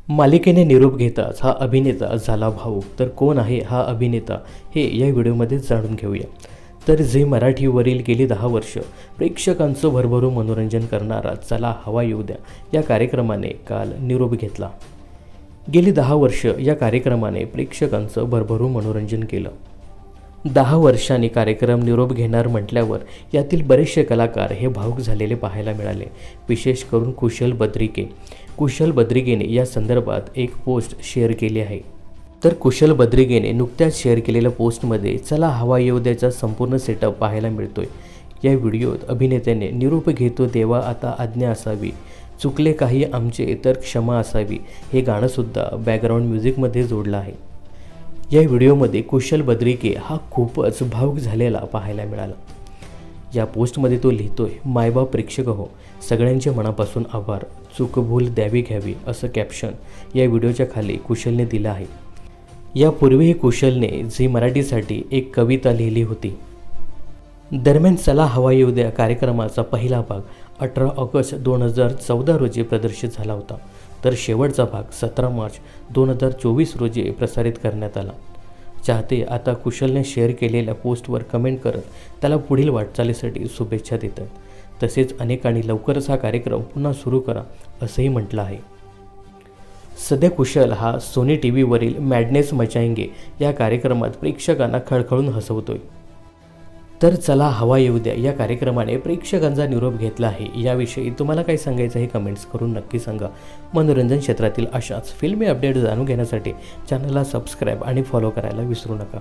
मालिकेने निरोप घेताच हा अभिनेता झाला भावूक. तर कोण आहे हा अभिनेता हे या व्हिडिओमध्ये जाणून घेऊया. तर झी मराठीवरील गेली 10 वर्ष प्रेक्षकांचं भरभरून मनोरंजन करणारा चला हवा येऊ द्या या कार्यक्रमाने काल निरोप घेतला. गेली 10 वर्ष या कार्यक्रमाने प्रेक्षकांचं भरभरून मनोरंजन केलं. 10 वर्षांनी कार्यक्रम निरोप घेणार म्हटल्यावर यातील बरेचसे कलाकार हे भावूक झालेले पाहायला मिळाले. विशेष करून कुशल बद्रिगेने या संदर्भात एक पोस्ट शेअर केली आहे. तर कुशल बद्रिगेने नुकत्याच शेअर केलेल्या पोस्टमध्ये चला हवा येऊ द्याचा संपूर्ण सेटअप पाहायला मिळतोय. या व्हिडिओत अभिनेत्याने निरोप घेतो देवा आता आज्ञा असावी, चुकले काही आमचे तर क्षमा असावी हे गाणंसुद्धा बॅकग्राऊंड म्युझिकमध्ये जोडलं आहे. या व्हिडिओमध्ये कुशल बद्रिगे हा खूपच भावूक झालेला पाहायला मिळाला. या पोस्टमध्ये तो लिहितोय, मायबाप प्रेक्षक हो, सगळ्यांचे मनापासून आभार, चूक भूल द्यावी घ्यावी असं कॅप्शन या व्हिडिओच्या खाली कुशलने दिलं आहे. यापूर्वीही कुशलने झी मराठीसाठी एक कविता लिहिली होती. दरम्यान चला हवा येऊ द्या कार्यक्रमाचा पहिला भाग 18 ऑगस्ट 2014 रोजी प्रदर्शित झाला होता. तर शेवटचा भाग 17 मार्च 2024 रोजी प्रसारित करण्यात आला. चाहते आता कुशलने शेअर केलेल्या पोस्टवर कमेंट करत त्याला पुढील वाटचालीसाठी शुभेच्छा देतात. तसेच अनेकांनी लवकरच हा कार्यक्रम पुन्हा सुरू करा असंही म्हटलं आहे. सध्या कुशल हा सोनी टीव्हीवरील मॅडनेस मचाएंगे या कार्यक्रमात प्रेक्षकांना खळखळून हसवतोय. तर चला हवा येऊ द्या या कार्यक्रमाने प्रेक्षकांचा निरोप घेतला आहे. याविषयी तुम्हाला काय सांगायचं हे कमेंट्स करून नक्की सांगा. मनोरंजन क्षेत्रातील अशाच फिल्मी अपडेट जाणून घेण्यासाठी चॅनलला सबस्क्राईब आणि फॉलो करायला विसरू नका.